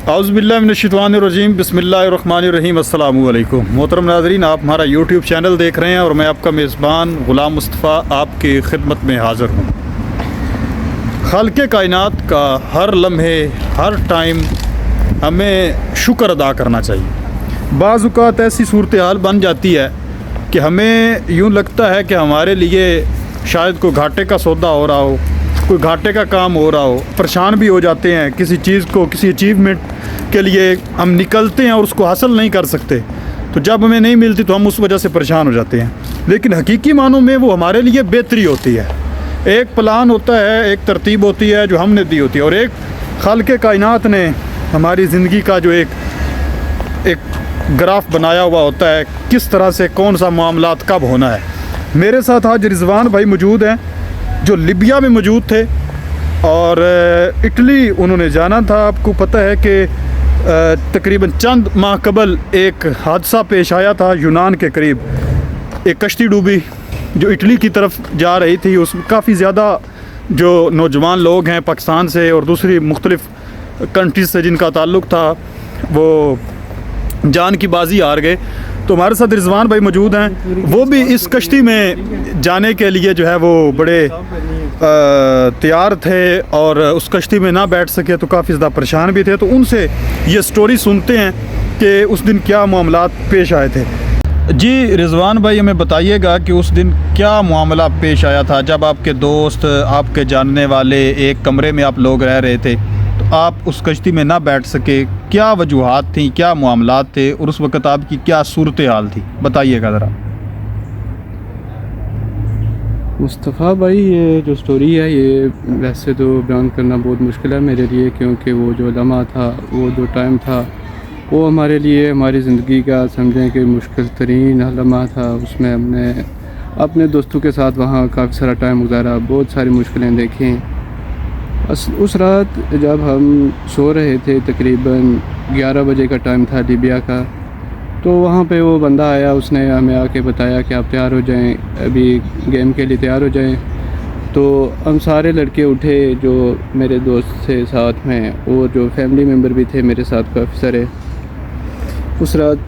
औज़ुबिल्लाहिमिनश्शैतानिर्रजीम बिस्मिल्लाहिर्रहमानिर्रहीम अस्सलामु अलैकुम। मोहतरम नाज़रीन, आप हमारा यूट्यूब चैनल देख रहे हैं और मैं आपका मेज़बान ग़ुलाम मुस्तफ़ा आपकी खिदमत में हाज़िर हूँ। खालिक़े कायनात का हर लम्हे हर टाइम हमें शुक्र अदा करना चाहिए। बाज़ औक़ात ऐसी सूरत हाल बन जाती है कि हमें यूँ लगता है कि हमारे लिए शायद कोई घाटे का सौदा हो रहा हो, कोई घाटे का काम हो रहा हो, परेशान भी हो जाते हैं किसी चीज़ को, किसी अचीवमेंट के लिए हम निकलते हैं और उसको हासिल नहीं कर सकते, तो जब हमें नहीं मिलती तो हम उस वजह से परेशान हो जाते हैं। लेकिन हकीकी मानों में वो हमारे लिए बेहतरी होती है। एक प्लान होता है, एक तरतीब होती है जो हमने दी होती है, और एक खालिक़े कायनात ने हमारी ज़िंदगी का जो एक ग्राफ बनाया हुआ होता है, किस तरह से कौन सा मामलात कब होना है। मेरे साथ आज रिजवान भाई मौजूद हैं जो लिबिया में मौजूद थे और इटली उन्होंने जाना था। आपको पता है कि तकरीबन चंद माह कबल एक हादसा पेश आया था यूनान के करीब। एक कश्ती डूबी जो इटली की तरफ जा रही थी, उसमें काफ़ी ज़्यादा जो नौजवान लोग हैं पाकिस्तान से और दूसरी मुख्तलिफ़ कंट्रीज से जिनका ताल्लुक़ था वो जान की बाजी हार गए। तो हमारे साथ रिजवान भाई मौजूद हैं, वो भी इस कश्ती में जाने के लिए जो है वो बड़े तैयार थे और उस कश्ती में ना बैठ सके तो काफ़ी ज़्यादा परेशान भी थे। तो उनसे ये स्टोरी सुनते हैं कि उस दिन क्या मामलात पेश आए थे। जी रिजवान भाई, हमें बताइएगा कि उस दिन क्या मामला पेश आया था जब आपके दोस्त, आपके जानने वाले एक कमरे में आप लोग रह रहे थे, तो आप उस कश्ती में ना बैठ सके। क्या वजूहात थी, क्या मामलात थे और उस वक़्त आपकी क्या सूरत हाल थी, बताइएगा ज़रा। मुस्तफ़ा भाई, ये जो स्टोरी है ये वैसे तो बयान करना बहुत मुश्किल है मेरे लिए, क्योंकि वो जो लम्हा था, वो जो टाइम था, वो हमारे लिए हमारी ज़िंदगी का समझें कि मुश्किल तरीन लम्हा था। उसमें हमने अपने दोस्तों के साथ वहाँ काफ़ी सारा टाइम गुजारा, बहुत सारी मुश्किलें देखी। उस रात जब हम सो रहे थे, तकरीबन 11 बजे का टाइम था लिबिया का, तो वहाँ पे वो बंदा आया, उसने हमें आके बताया कि आप तैयार हो जाएं, अभी गेम के लिए तैयार हो जाएं। तो हम सारे लड़के उठे जो मेरे दोस्त थे साथ में, और जो फैमिली मेम्बर भी थे मेरे साथ काफ़ी सारे। उस रात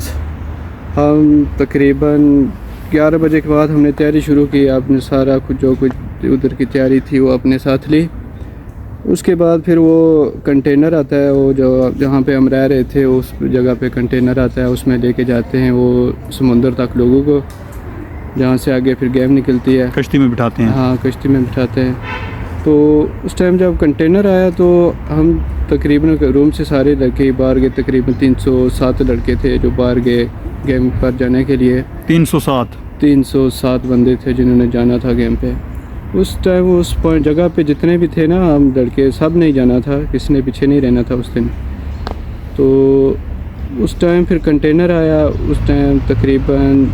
हम तकरीबन 11 बजे के बाद हमने तैयारी शुरू की। आपने सारा कुछ जो कुछ उधर की तैयारी थी वो अपने साथ ली। उसके बाद फिर वो कंटेनर आता है, वो जो जहाँ पे हम रह रहे थे उस जगह पे कंटेनर आता है, उसमें लेके जाते हैं वो समुंदर तक लोगों को, जहाँ से आगे फिर गेम निकलती है। कश्ती में बिठाते हैं? हाँ, कश्ती में बिठाते हैं। तो उस टाइम जब कंटेनर आया तो हम तकरीबन रूम से सारे लड़के बाहर गए। तकरीबन 307 लड़के थे जो बाहर गए गेम पर जाने के लिए। 307 बंदे थे जिन्होंने जाना था गेम पे। उस टाइम उस पॉइंट जगह पे जितने भी थे ना, हम लड़के सब नहीं जाना था, किसी ने पीछे नहीं रहना था उस दिन। तो उस टाइम फिर कंटेनर आया, उस टाइम तकरीबन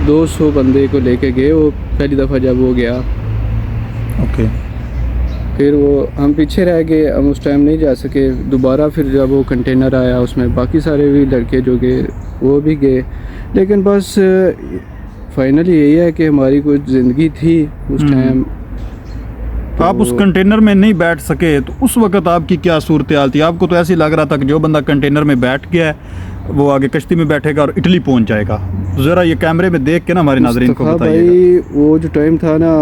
200 बंदे को लेके गए वो पहली दफ़ा जब वो गया। ओके। फिर वो हम पीछे रह गए, हम उस टाइम नहीं जा सके। दोबारा फिर जब वो कंटेनर आया उसमें बाकी सारे भी लड़के जो गए वो भी गए। लेकिन बस फाइनली यही है कि हमारी कुछ ज़िंदगी थी उस टाइम। तो आप उस कंटेनर में नहीं बैठ सके, तो उस वक़्त आपकी क्या सूरत हाल थी? आपको तो ऐसे ही लग रहा था कि जो बंदा कंटेनर में बैठ गया है वो आगे कश्ती में बैठेगा और इटली पहुंच जाएगा। तो ज़रा ये कैमरे में देख के ना हमारे नाज़रीन को बताइएगा। भाई, वो जो टाइम था ना,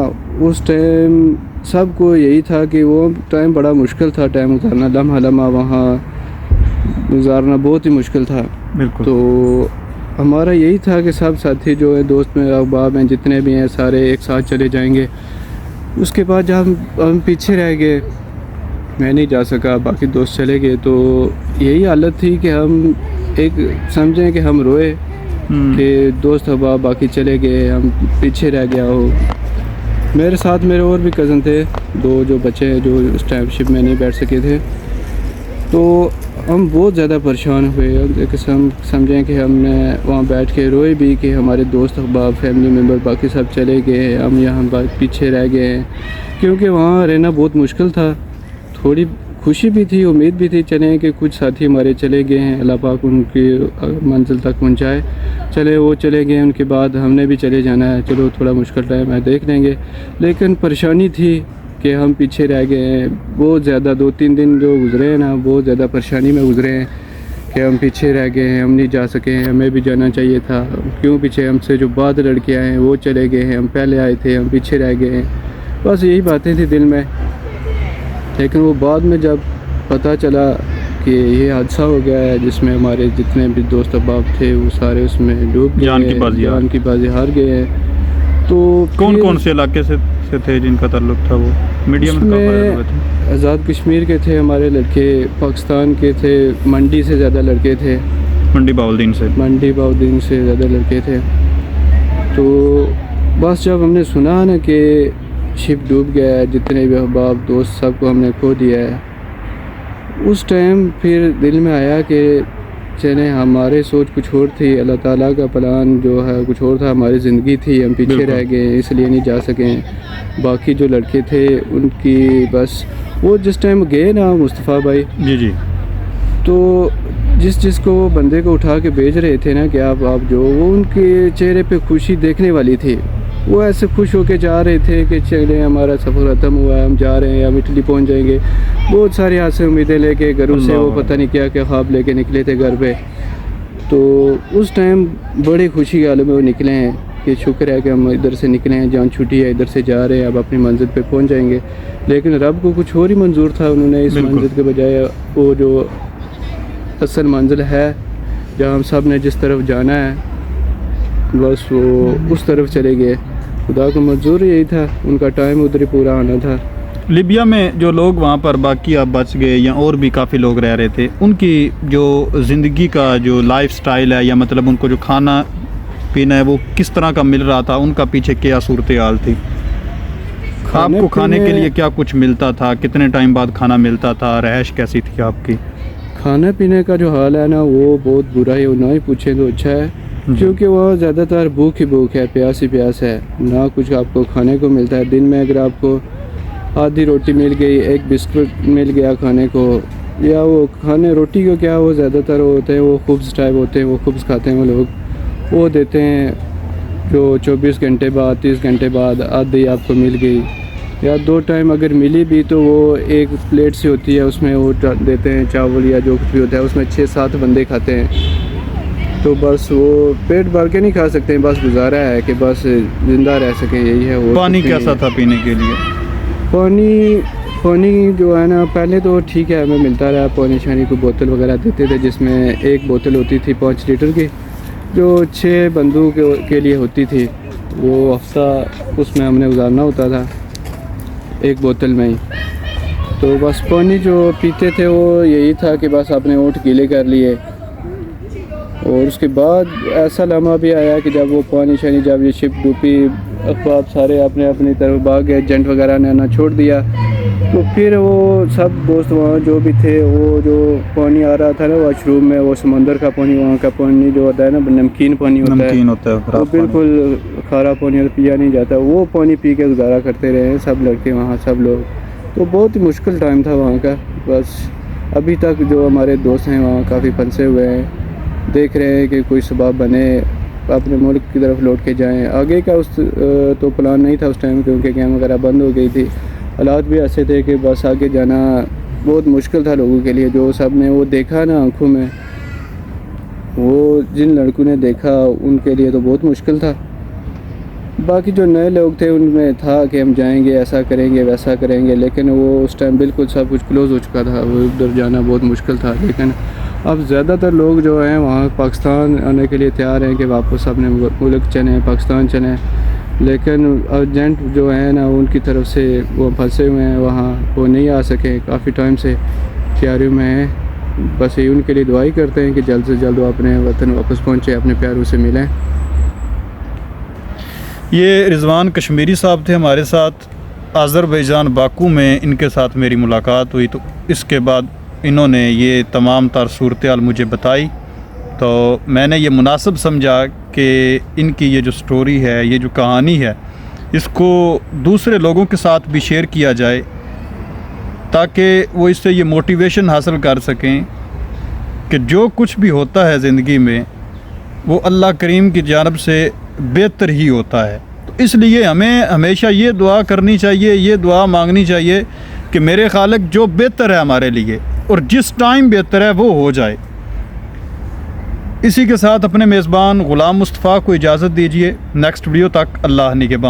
उस टाइम सबको यही था कि वो टाइम बड़ा मुश्किल था, टाइम गुजारना, लम्हा वहाँ गुजारना बहुत ही मुश्किल था। बिल्कुल। तो हमारा यही था कि सब साथी जो है, दोस्त में अहबाब हैं जितने भी हैं, सारे एक साथ चले जाएंगे। उसके बाद जब हम पीछे रह गए, मैं नहीं जा सका, बाकी दोस्त चले गए। तो यही हालत थी कि हम एक समझें कि हम रोए कि दोस्त अहबाब बाकी चले गए, हम पीछे रह गया हो। मेरे साथ मेरे और भी कज़न थे, 2 जो बच्चे जो उस टाइम शिप में नहीं बैठ सके थे। तो हम बहुत ज़्यादा परेशान हुए कि समझें कि हमने वहाँ बैठ के रोए भी कि हमारे दोस्त अहबाब, फैमिली मेम्बर बाकी सब चले गए, हम यहाँ पीछे रह गए हैं। क्योंकि वहाँ रहना बहुत मुश्किल था। थोड़ी खुशी भी थी, उम्मीद भी थी चलें कि कुछ साथी हमारे चले गए हैं, अल्लाह पाक उनकी मंजिल तक पहुँचाए। चले वो चले गए, उनके बाद हमने भी चले जाना है, चलो थोड़ा मुश्किल टाइम है देख लेंगे। लेकिन परेशानी थी कि हम पीछे रह गए हैं। बहुत ज़्यादा 2-3 दिन जो गुज़रे हैं ना, बहुत ज़्यादा परेशानी में गुज़रे हैं कि हम पीछे रह गए हैं, हम नहीं जा सके हैं, हमें भी जाना चाहिए था। क्यों पीछे, हमसे जो बाद लड़के आए हैं वो चले गए हैं, हम पहले आए थे, हम पीछे रह गए हैं। बस यही बातें थी दिल में। लेकिन वो बाद में जब पता चला कि ये हादसा हो गया है जिसमें हमारे जितने भी दोस्त अहबाब थे वो सारे उसमें डूब गए, जान की बाजी हार गए हैं। तो कौन कौन से इलाके से थे जिनका ताल्लुक था? वो मीडियम में आज़ाद कश्मीर के थे हमारे लड़के, पाकिस्तान के थे, मंडी से ज़्यादा लड़के थे, मंडी बाउद्दीन से ज़्यादा लड़के थे। तो बस जब हमने सुना ना कि शिप डूब गया है, जितने भी अहबाब दोस्त सबको हमने खो दिया है, उस टाइम फिर दिल में आया कि चले, हमारे सोच कुछ और थी, अल्लाह ताला का प्लान जो है कुछ और था, हमारी ज़िंदगी थी, हम पीछे रह गए इसलिए नहीं जा सके। बाकी जो लड़के थे उनकी बस वो जिस टाइम गए ना मुस्तफ़ा भाई जी, तो जिसको वो बंदे को उठा के भेज रहे थे ना कि आप जो, वो उनके चेहरे पे खुशी देखने वाली थी। वो ऐसे खुश होके जा रहे थे कि चले हमारा सफ़र ख़त्म हुआ है, हम जा रहे हैं, हम इटली पहुंच जाएंगे। बहुत सारी आसे उम्मीदें लेके घरों से वो पता नहीं क्या क्या ख्वाब लेके निकले थे घर पे। तो उस टाइम बड़ी खुशी के आलम में वो निकले हैं कि शुक्र है कि हम इधर से निकले हैं, जान छुट्टी है, इधर से जा रहे हैं, अब अपनी मंजिल पे पहुंच जाएंगे। लेकिन रब को कुछ और ही मंजूर था, उन्होंने इस मंजिल के बजाय वो जो असल मंजिल है जहाँ हम सब ने जिस तरफ जाना है बस वो उस तरफ चले गए। खुदा को मंजूर यही था, उनका टाइम उधर ही पूरा आना था। लीबिया में जो लोग वहाँ पर बाकी अब बच गए या और भी काफ़ी लोग रह रहे थे, उनकी जो ज़िंदगी का जो लाइफ स्टाइल है या मतलब उनको जो खाना पीना है वो किस तरह का मिल रहा था, उनका पीछे क्या सूरत हाल थी? आपको खाने के लिए क्या कुछ मिलता था, कितने टाइम बाद खाना मिलता था, रहायश कैसी थी आपकी? खाने पीने का जो हाल है ना वो बहुत बुरा है, ना ही पूछे तो अच्छा है, क्योंकि वह ज़्यादातर भूख ही भूख है, प्यास ही प्यास है, ना कुछ आपको खाने को मिलता है। दिन में अगर आपको आधी रोटी मिल गई, एक बिस्कुट मिल गया खाने को, या वो खाने रोटी को क्या, वो ज़्यादातर होते हैं वो खुब्स टाइप होते हैं, वो खुब्स खाते हैं वो लोग, वो देते हैं जो 24 घंटे बाद 30 घंटे बाद आधी आपको मिल गई, या 2 टाइम अगर मिली भी तो वो एक प्लेट से होती है, उसमें वो देते हैं चावल या जो कुछ भी होता है, उसमें 6-7 बंदे खाते हैं। तो बस वो पेट भर के नहीं खा सकते हैं, बस गुजारा है कि बस ज़िंदा रह सके, यही है। वो पानी कैसा था पीने के लिए? पानी जो है ना पहले तो ठीक है, हमें मिलता रहा, पानी शानी को बोतल वगैरह देते थे, जिसमें एक बोतल होती थी 5 लीटर की, जो 6 बंदों के लिए होती थी। वो हफ्ता उसमें हमने गुजारना होता था एक बोतल में ही। तो बस पानी जो पीते थे वो यही था कि बस आपने होंठ गीले कर लिए। और उसके बाद ऐसा लम्हा भी आया कि जब वो पानी शानी, जब ये शिप डूबी, अखबार सारे अपने अपनी तरफ भाग गए, एजेंट वगैरह ने आना छोड़ दिया, तो फिर वो सब दोस्त वहाँ जो भी थे, वो जो पानी आ रहा था ना वाशरूम में, वो समंदर का पानी, वहाँ का पानी जो होता है ना नमकीन पानी होता है, वो बिल्कुल खारा पानी पिया नहीं जाता, वो पानी पी के गुजारा करते रहे हैं सब लड़के वहाँ, सब लोग। तो बहुत ही मुश्किल टाइम था वहाँ का। बस अभी तक जो हमारे दोस्त हैं वहाँ काफ़ी फंसे हुए हैं, देख रहे हैं कि कोई सबब बने, अपने मुल्क की तरफ लौट के जाएं। आगे का उस तो प्लान नहीं था उस टाइम, क्योंकि कैम वगैरह बंद हो गई थी, हालात भी ऐसे थे कि बस आगे जाना बहुत मुश्किल था लोगों के लिए। जो सब ने वो देखा ना आँखों में, वो जिन लड़कों ने देखा उनके लिए तो बहुत मुश्किल था। बाकी जो नए लोग थे उनमें था कि हम जाएंगे, ऐसा करेंगे, वैसा करेंगे, लेकिन वो उस टाइम बिल्कुल सब कुछ क्लोज़ हो चुका था, वो उधर जाना बहुत मुश्किल था। लेकिन अब ज़्यादातर लोग जो हैं वहाँ पाकिस्तान आने के लिए तैयार हैं कि वापस अपने मुल्क चलें, पाकिस्तान चलें, लेकिन एजेंट जो हैं ना उनकी तरफ से वो फंसे हुए हैं वहाँ, वो नहीं आ सके, काफ़ी टाइम से तैयारी में हैं। बस ये उनके लिए दुआई करते हैं कि जल्द से जल्द वो अपने वतन वापस पहुँचे, अपने प्यारों से मिलें। ये रिजवान कश्मीरी साहब थे हमारे साथ, आज़रबैजान बाकू में इनके साथ मेरी मुलाकात हुई, तो इसके बाद इन्होंने ये तमाम तर सूरत-ए-हाल मुझे बताई, तो मैंने ये मुनासिब समझा कि इनकी ये जो स्टोरी है, ये जो कहानी है, इसको दूसरे लोगों के साथ भी शेयर किया जाए, ताकि वो इससे ये मोटिवेशन हासिल कर सकें कि जो कुछ भी होता है ज़िंदगी में वो अल्लाह करीम की जानिब से बेहतर ही होता है। तो इसलिए हमें हमेशा ये दुआ करनी चाहिए, ये दुआ मांगनी चाहिए कि मेरे खालिक जो बेहतर है हमारे लिए और जिस टाइम बेहतर है वो हो जाए। इसी के साथ अपने मेज़बान ग़ुलाम मुस्तफ़ा को इजाज़त दीजिए। नेक्स्ट वीडियो तक अल्लाह निगहबान।